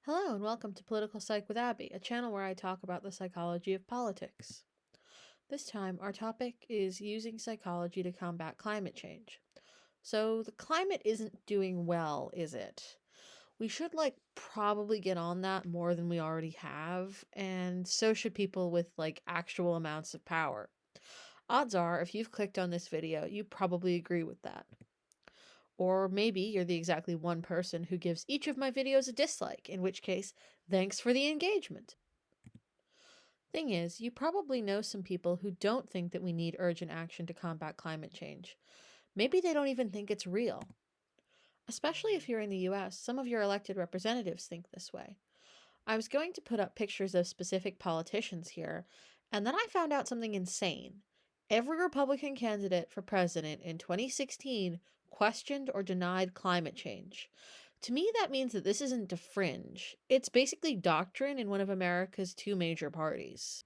Hello and welcome to Political-psych with Abby, a channel where I talk about the psychology of politics. This time, our topic is using psychology to combat climate change. So, the climate isn't doing well, is it? We should, probably get on that more than we already have, and so should people with, actual amounts of power. Odds are, if you've clicked on this video, you probably agree with that. Or maybe you're the exactly one person who gives each of my videos a dislike, in which case, thanks for the engagement. Thing is, you probably know some people who don't think that we need urgent action to combat climate change. Maybe they don't even think it's real. Especially if you're in the US, some of your elected representatives think this way. I was going to put up pictures of specific politicians here, and then I found out something insane. Every Republican candidate for president in 2016 questioned or denied climate change. To me, that means that this isn't a fringe. It's basically doctrine in one of America's two major parties.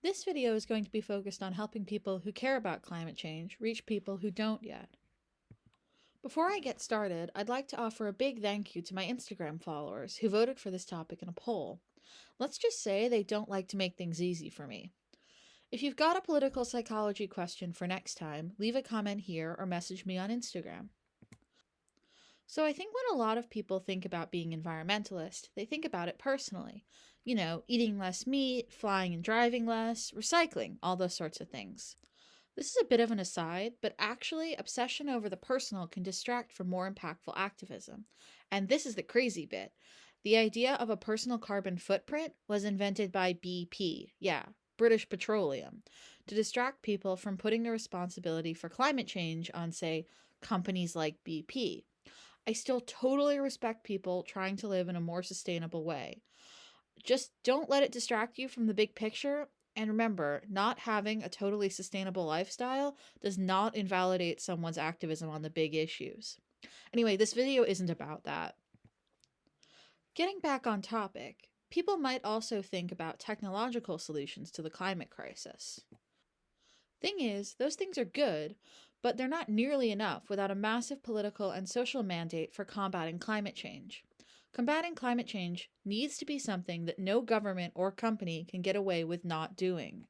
This video is going to be focused on helping people who care about climate change reach people who don't yet. Before I get started, I'd like to offer a big thank you to my Instagram followers who voted for this topic in a poll. Let's just say they don't like to make things easy for me. If you've got a political psychology question for next time, leave a comment here or message me on Instagram. So I think when a lot of people think about being environmentalist, they think about it personally. You know, eating less meat, flying and driving less, recycling, all those sorts of things. This is a bit of an aside, but actually, obsession over the personal can distract from more impactful activism. And this is the crazy bit. The idea of a personal carbon footprint was invented by BP, British Petroleum, to distract people from putting the responsibility for climate change on, say, companies like BP. I still totally respect people trying to live in a more sustainable way. Just don't let it distract you from the big picture. And remember, not having a totally sustainable lifestyle does not invalidate someone's activism on the big issues. Anyway, this video isn't about that. Getting back on topic, people might also think about technological solutions to the climate crisis. Thing is, those things are good, but they're not nearly enough without a massive political and social mandate for combating climate change. Combating climate change needs to be something that no government or company can get away with not doing.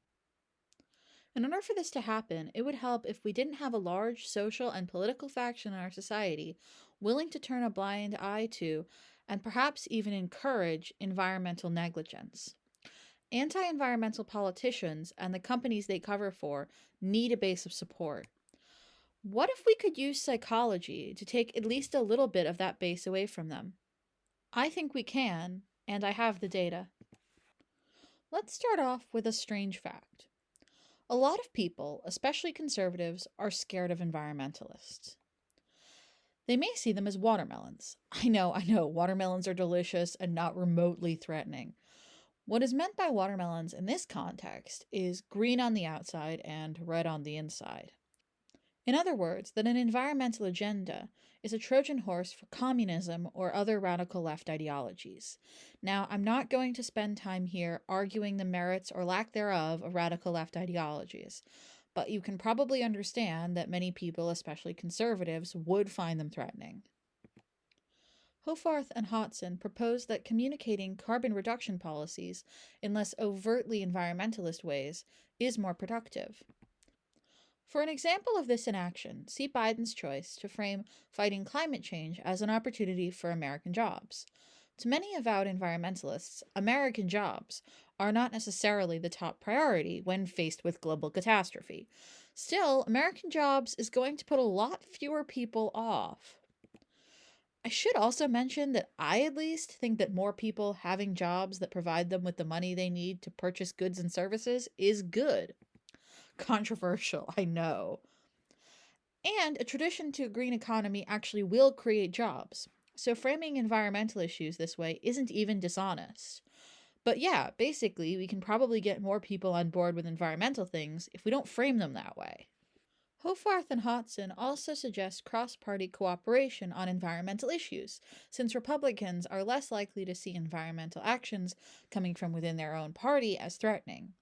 In order for this to happen, it would help if we didn't have a large social and political faction in our society willing to turn a blind eye to, and perhaps even encourage, environmental negligence. Anti-environmental politicians and the companies they cover for need a base of support. What if we could use psychology to take at least a little bit of that base away from them? I think we can, and I have the data. Let's start off with a strange fact. A lot of people, especially conservatives, are scared of environmentalists. They may see them as watermelons. I know, watermelons are delicious and not remotely threatening. What is meant by watermelons in this context is green on the outside and red on the inside. In other words, that an environmental agenda is a Trojan horse for communism or other radical left ideologies. Now, I'm not going to spend time here arguing the merits or lack thereof of radical left ideologies, but you can probably understand that many people, especially conservatives, would find them threatening. Hofarth and Hodson proposed that communicating carbon reduction policies in less overtly environmentalist ways is more productive. For an example of this in action, see Biden's choice to frame fighting climate change as an opportunity for American jobs. To many avowed environmentalists, American jobs are not necessarily the top priority when faced with global catastrophe. Still, American jobs is going to put a lot fewer people off. I should also mention that I at least think that more people having jobs that provide them with the money they need to purchase goods and services is good. Controversial, I know. And a tradition to a green economy actually will create jobs. So framing environmental issues this way isn't even dishonest. But yeah, basically, we can probably get more people on board with environmental things if we don't frame them that way. Hofarth and Hodson also suggest cross-party cooperation on environmental issues, since Republicans are less likely to see environmental actions coming from within their own party as threatening.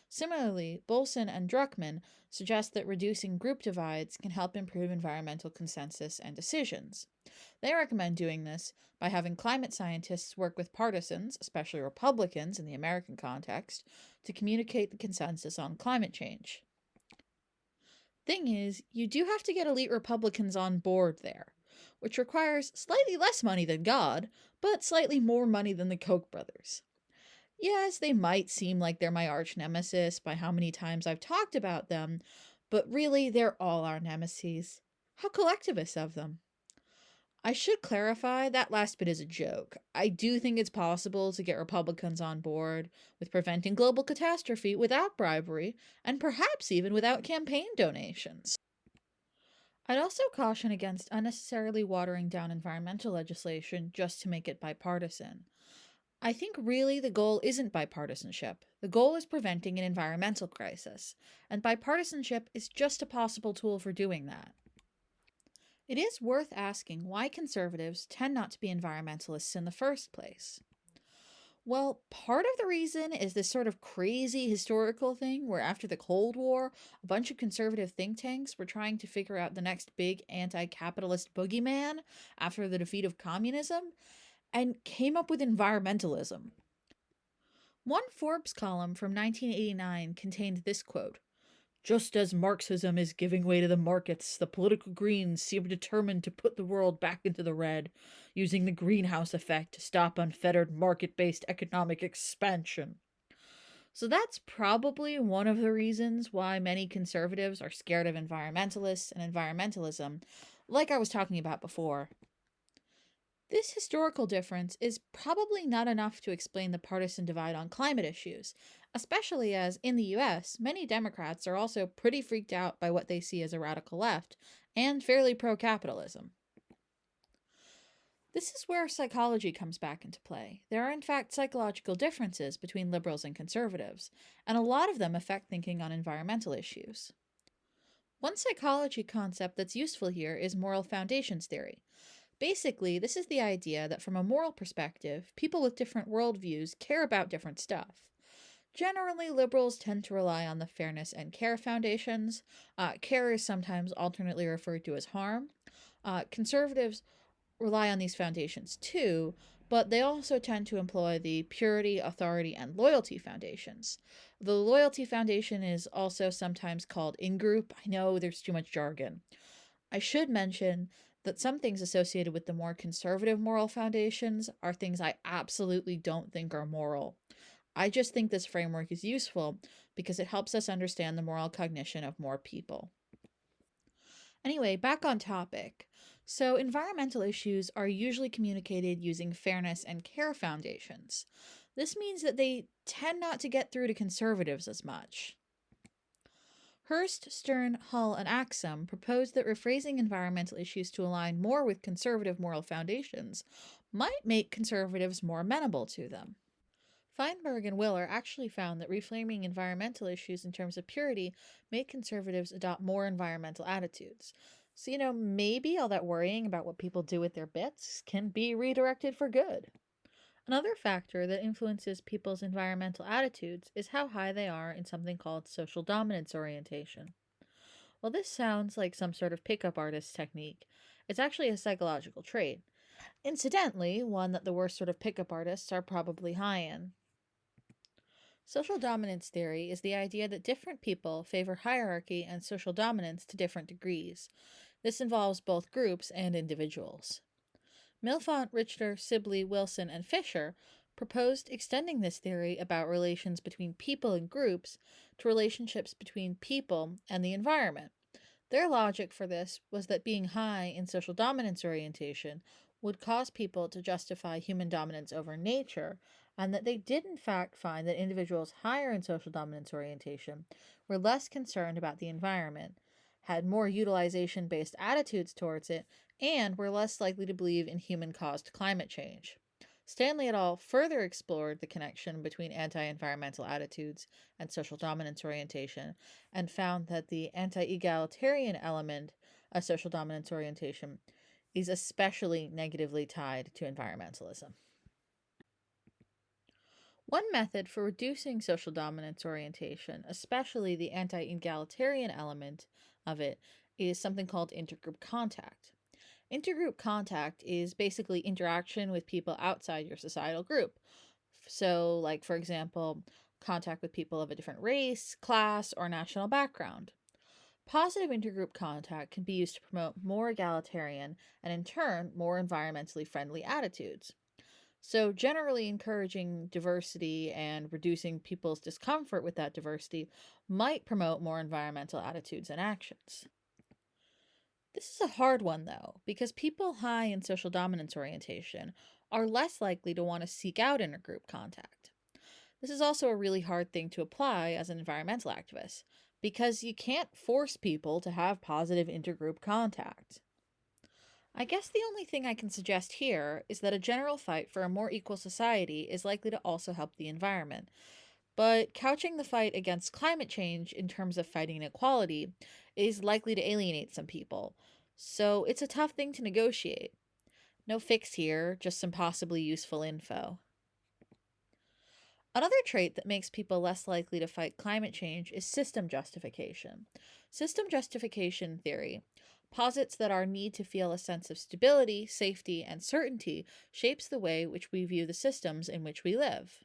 Similarly, Bolson and Druckmann suggest that reducing group divides can help improve environmental consensus and decisions. They recommend doing this by having climate scientists work with partisans, especially Republicans in the American context, to communicate the consensus on climate change. Thing is, you do have to get elite Republicans on board there, which requires slightly less money than God, but slightly more money than the Koch brothers. Yes, they might seem like they're my arch nemesis by how many times I've talked about them, but really they're all our nemesis. How collectivist of them. I should clarify that last bit is a joke. I do think it's possible to get Republicans on board with preventing global catastrophe without bribery, and perhaps even without campaign donations. I'd also caution against unnecessarily watering down environmental legislation just to make it bipartisan. I think really the goal isn't bipartisanship. The goal is preventing an environmental crisis, and bipartisanship is just a possible tool for doing that. It is worth asking why conservatives tend not to be environmentalists in the first place. Well, part of the reason is this sort of crazy historical thing where after the Cold War, a bunch of conservative think tanks were trying to figure out the next big anti-capitalist boogeyman after the defeat of communism, and came up with environmentalism. One Forbes column from 1989 contained this quote: "Just as Marxism is giving way to the markets, the political Greens seem determined to put the world back into the red, using the greenhouse effect to stop unfettered market-based economic expansion." So that's probably one of the reasons why many conservatives are scared of environmentalists and environmentalism, like I was talking about before. This historical difference is probably not enough to explain the partisan divide on climate issues, especially as, in the US, many Democrats are also pretty freaked out by what they see as a radical left, and fairly pro-capitalism. This is where psychology comes back into play. There are in fact psychological differences between liberals and conservatives, and a lot of them affect thinking on environmental issues. One psychology concept that's useful here is moral foundations theory. Basically, this is the idea that from a moral perspective, people with different worldviews care about different stuff. Generally, liberals tend to rely on the fairness and care foundations. Care is sometimes alternately referred to as harm. Conservatives rely on these foundations too, but they also tend to employ the purity, authority, and loyalty foundations. The loyalty foundation is also sometimes called in-group. I know there's too much jargon. I should mention that some things associated with the more conservative moral foundations are things I absolutely don't think are moral. I just think this framework is useful because it helps us understand the moral cognition of more people. Anyway, back on topic. So, environmental issues are usually communicated using fairness and care foundations. This means that they tend not to get through to conservatives as much. Hurst, Stern, Hull, and Axum proposed that rephrasing environmental issues to align more with conservative moral foundations might make conservatives more amenable to them. Feinberg and Willer actually found that reframing environmental issues in terms of purity made conservatives adopt more environmental attitudes. So, maybe all that worrying about what people do with their bits can be redirected for good. Another factor that influences people's environmental attitudes is how high they are in something called social dominance orientation. While this sounds like some sort of pickup artist technique, it's actually a psychological trait. Incidentally, one that the worst sort of pickup artists are probably high in. Social dominance theory is the idea that different people favor hierarchy and social dominance to different degrees. This involves both groups and individuals. Milfont, Richter, Sibley, Wilson, and Fisher proposed extending this theory about relations between people and groups to relationships between people and the environment. Their logic for this was that being high in social dominance orientation would cause people to justify human dominance over nature, and that they did in fact find that individuals higher in social dominance orientation were less concerned about the environment, had more utilization-based attitudes towards it, and were less likely to believe in human-caused climate change. Stanley et al. Further explored the connection between anti-environmental attitudes and social dominance orientation, and found that the anti-egalitarian element of social dominance orientation is especially negatively tied to environmentalism. One method for reducing social dominance orientation, especially the anti-egalitarian element of it, is something called intergroup contact. Intergroup contact is basically interaction with people outside your societal group. So, like, for example, contact with people of a different race, class, or national background. Positive intergroup contact can be used to promote more egalitarian and, in turn, more environmentally friendly attitudes. So, generally encouraging diversity and reducing people's discomfort with that diversity might promote more environmental attitudes and actions. This is a hard one, though, because people high in social dominance orientation are less likely to want to seek out intergroup contact. This is also a really hard thing to apply as an environmental activist, because you can't force people to have positive intergroup contact. I guess the only thing I can suggest here is that a general fight for a more equal society is likely to also help the environment. But couching the fight against climate change in terms of fighting inequality is likely to alienate some people. So it's a tough thing to negotiate. No fix here, just some possibly useful info. Another trait that makes people less likely to fight climate change is system justification. System justification theory posits that our need to feel a sense of stability, safety, and certainty shapes the way which we view the systems in which we live.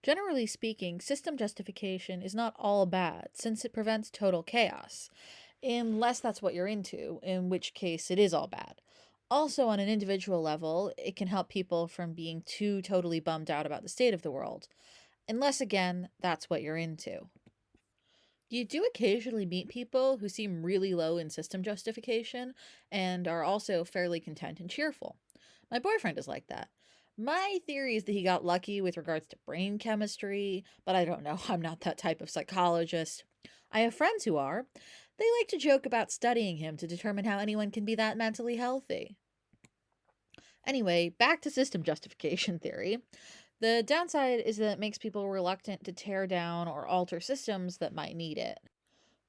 Generally speaking, system justification is not all bad, since it prevents total chaos, unless that's what you're into, in which case it is all bad. Also, on an individual level, it can help people from being too totally bummed out about the state of the world, unless, again, that's what you're into. You do occasionally meet people who seem really low in system justification and are also fairly content and cheerful. My boyfriend is like that. My theory is that he got lucky with regards to brain chemistry, but I don't know. I'm not that type of psychologist. I have friends who are. They like to joke about studying him to determine how anyone can be that mentally healthy. Anyway, back to system justification theory. The downside is that it makes people reluctant to tear down or alter systems that might need it.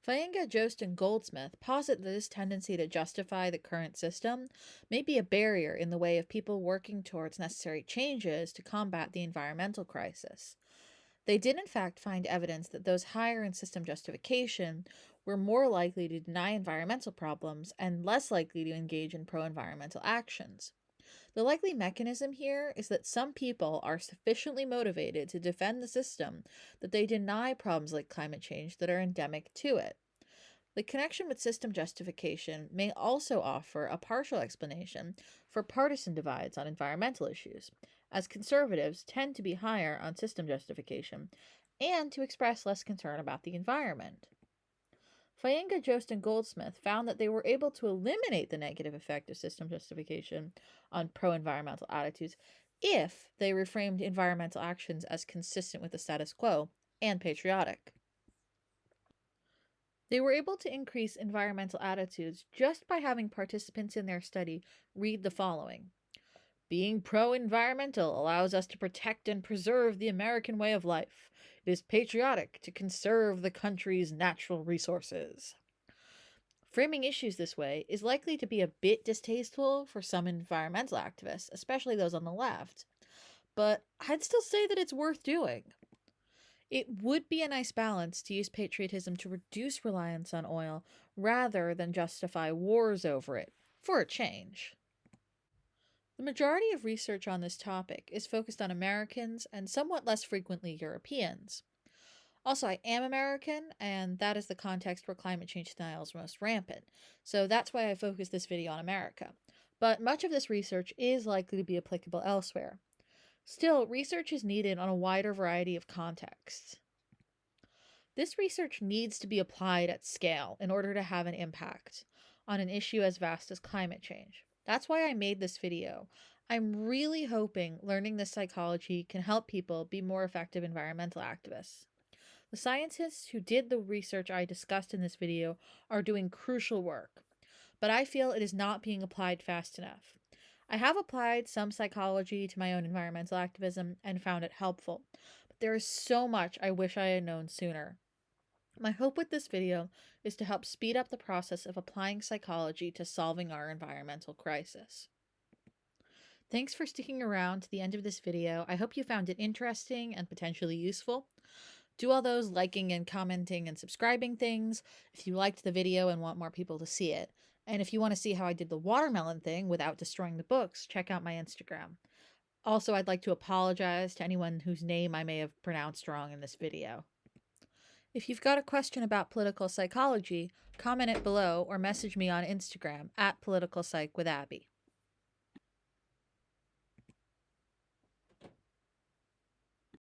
Fayenga, Jost, and Goldsmith posit that this tendency to justify the current system may be a barrier in the way of people working towards necessary changes to combat the environmental crisis. They did, in fact, find evidence that those higher in system justification were more likely to deny environmental problems and less likely to engage in pro environmental actions. The likely mechanism here is that some people are sufficiently motivated to defend the system that they deny problems like climate change that are endemic to it. The connection with system justification may also offer a partial explanation for partisan divides on environmental issues, as conservatives tend to be higher on system justification and to express less concern about the environment. Fayenga, Jost, and Goldsmith found that they were able to eliminate the negative effect of system justification on pro-environmental attitudes if they reframed environmental actions as consistent with the status quo and patriotic. They were able to increase environmental attitudes just by having participants in their study read the following. Being pro-environmental allows us to protect and preserve the American way of life. It is patriotic to conserve the country's natural resources. Framing issues this way is likely to be a bit distasteful for some environmental activists, especially those on the left, but I'd still say that it's worth doing. It would be a nice balance to use patriotism to reduce reliance on oil rather than justify wars over it, for a change. The majority of research on this topic is focused on Americans and somewhat less frequently Europeans. Also, I am American, and that is the context where climate change denial is most rampant, so that's why I focused this video on America. But much of this research is likely to be applicable elsewhere. Still, research is needed on a wider variety of contexts. This research needs to be applied at scale in order to have an impact on an issue as vast as climate change. That's why I made this video. I'm really hoping learning this psychology can help people be more effective environmental activists. The scientists who did the research I discussed in this video are doing crucial work, but I feel it is not being applied fast enough. I have applied some psychology to my own environmental activism and found it helpful, but there is so much I wish I had known sooner. My hope with this video is to help speed up the process of applying psychology to solving our environmental crisis. Thanks for sticking around to the end of this video. I hope you found it interesting and potentially useful. Do all those liking and commenting and subscribing things if you liked the video and want more people to see it. And if you want to see how I did the watermelon thing without destroying the books, check out my Instagram. Also, I'd like to apologize to anyone whose name I may have pronounced wrong in this video. If you've got a question about political psychology, comment it below or message me on Instagram at Political-psych-abby.